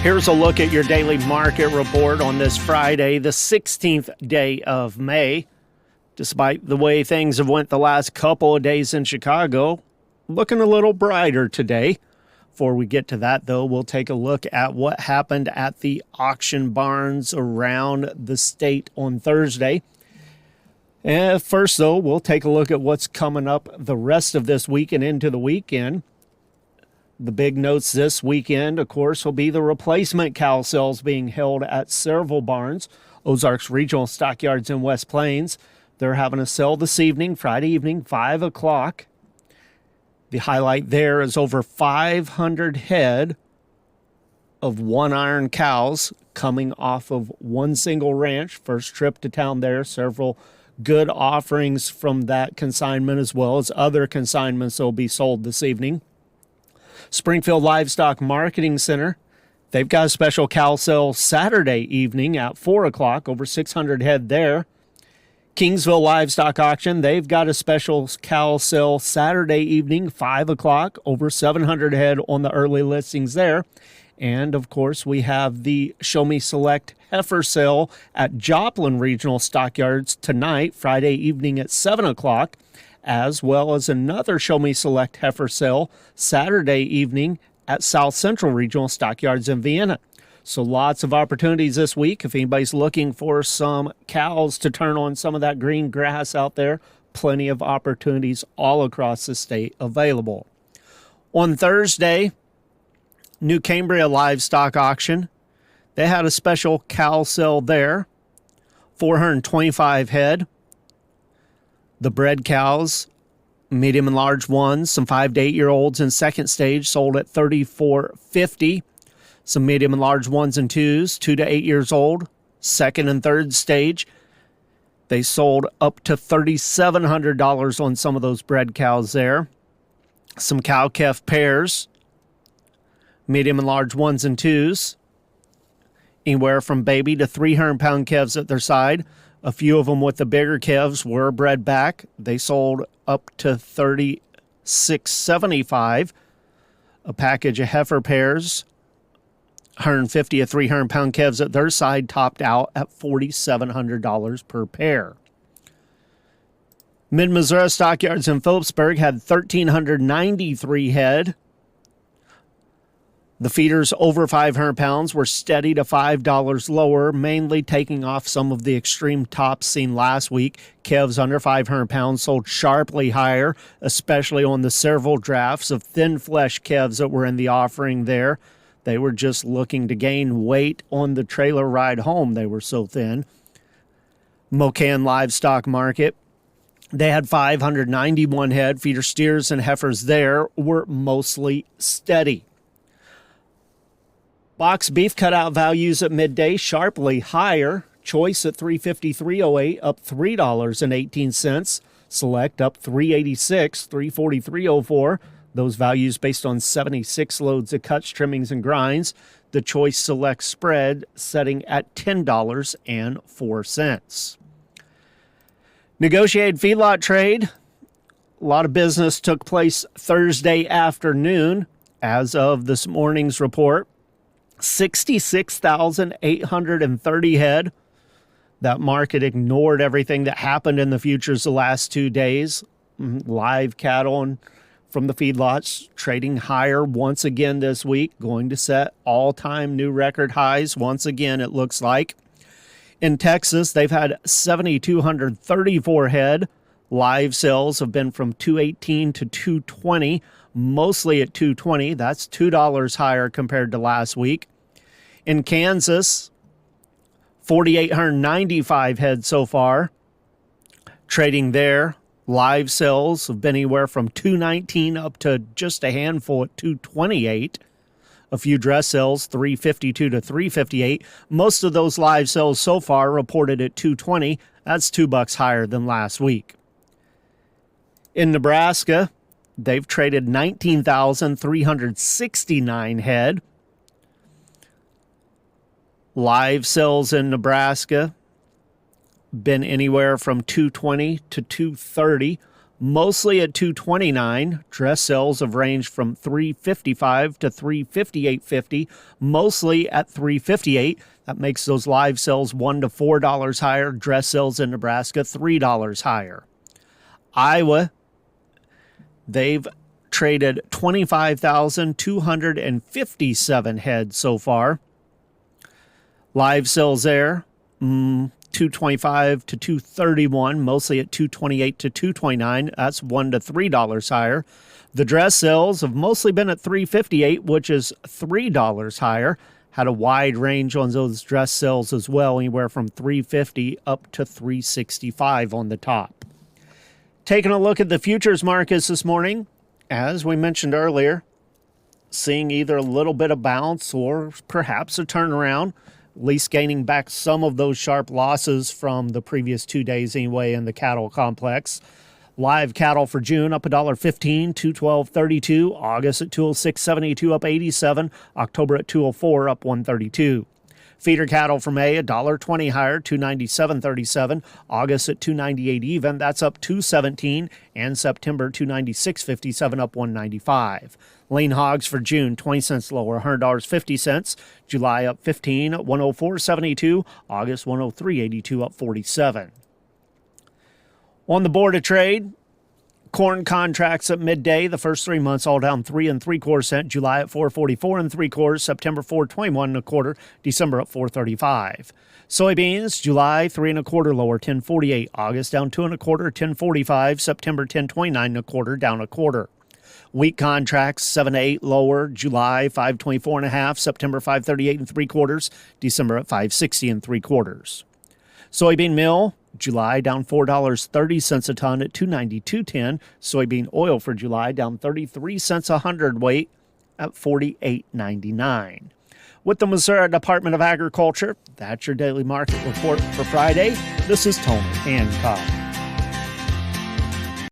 Here's a look at your daily market report on this Friday, the 16th day of May. Despite the way things have went the last couple of days in Chicago, looking a little brighter today. Before we get to that, though, we'll take a look at what happened at the auction barns around the state on Thursday. And first, though, we'll take a look at what's coming up the rest of this week and into the weekend. The big notes this weekend, of course, will be the replacement cow sales being held at several barns. Ozarks Regional Stockyards in West Plains. They're having a sale this evening, Friday evening, 5 o'clock. The highlight there is over 500 head of one-iron cows coming off of one single ranch. First trip to town there. Several good offerings from that consignment as well as other consignments that will be sold this evening. Springfield Livestock Marketing Center, they've got a special cow sale Saturday evening at 4 o'clock, over 600 head there. Kingsville Livestock Auction, they've got a special cow sale Saturday evening, 5 o'clock, over 700 head on the early listings there. And, of course, we have the Show Me Select heifer sale at Joplin Regional Stockyards tonight, Friday evening at 7 o'clock. As well as another Show Me Select heifer sale Saturday evening at South Central Regional Stockyards in Vienna. So lots of opportunities this week. If anybody's looking for some cows to turn on some of that green grass out there, plenty of opportunities all across the state available. On Thursday, New Cambria Livestock Auction, they had a special cow sale there, 425 head. The bred cows, medium and large ones, some 5 to 8 year olds in second stage sold at $34.50. Some medium and large ones and twos, 2 to 8 years old, second and third stage. They sold up to $3,700 on some of those bred cows there. Some cow-calf pairs, medium and large ones and twos, anywhere from baby to 300-pound calves at their side. A few of them with the bigger calves were bred back. They sold up to $36.75. A package of heifer pairs, 150 to 300-pound calves at their side, topped out at $4,700 per pair. Mid-Missouri Stockyards in Phillipsburg had 1,393 head. The feeders over 500 pounds were steady to $5 lower, mainly taking off some of the extreme tops seen last week. Calves under 500 pounds sold sharply higher, especially on the several drafts of thin flesh calves that were in the offering there. They were just looking to gain weight on the trailer ride home. They were so thin. Mocan Livestock Market, they had 591 head. Feeder steers and heifers there were mostly steady. Box beef cutout values at midday sharply higher. Choice at $353.08, up $3.18. Select up $386, $343.04. Those values based on 76 loads of cuts, trimmings, and grinds. The Choice Select spread setting at $10.04. Negotiated feedlot trade. A lot of business took place Thursday afternoon as of this morning's report. 66,830 head. That market ignored everything that happened in the futures the last 2 days. Live cattle from the feedlots trading higher once again this week, going to set all-time new record highs once again, it looks like. In Texas, they've had 7,234 head. Live sales have been from 218 to 220, mostly at 220. That's $2 higher compared to last week. In Kansas, 4,895 head so far. Trading there. Live sales have been anywhere from 219 up to just a handful at 228. A few dress sales, 352 to 358. Most of those live sales so far reported at 220. That's $2 higher than last week. In Nebraska, they've traded 19,369 head. Live sales in Nebraska been anywhere from 220 to 230. mostly at $2.29. Dress sales have ranged from $3.55 to $3.58.50, mostly at $3.58. That makes those live sales $1 to $4 higher. Dress sales in Nebraska $3 higher. Iowa, they've traded 25,257 head so far. Live sales there, $2.25 to $2.31, mostly at $2.28 to $2.29. That's $1 to $3 higher. The dress sales have mostly been at $3.58, which is $3 higher. Had a wide range on those dress sales as well, anywhere from $3.50 up to $3.65 on the top. Taking a look at the futures markets this morning, as we mentioned earlier, seeing either a little bit of bounce or perhaps a turnaround, at least gaining back some of those sharp losses from the previous 2 days anyway in the cattle complex. Live cattle for June up $1.15, $212.32. August at $206.72, up 87. October at $204, up 132. Feeder cattle for May $1.20 higher, $297.37. August at $298 even, that's up $217. And September $296.57, up $195. Lean hogs for June 20 cents lower, $100.50. July up 15 at $104.72. August $103.82, up 47. On the board of trade, corn contracts at midday, the first 3 months all down 3 3/4 cents. July at 4.44 3/4, September 4.21 1/4, December at 4.35. Soybeans, July 3 1/4 lower, 10.48. August down 2 1/4, 10.45. September 10.29 1/4, down 1/4. Wheat contracts 7 to 8 lower, July 5.24 1/2, September 5.38 3/4, December at 5.60 3/4. Soybean meal, July down $4.30 a ton at $292.10. Soybean oil for July down 33 cents a hundredweight at $48.99. With the Missouri Department of Agriculture, that's your daily market report for Friday. This is Tony Hancock.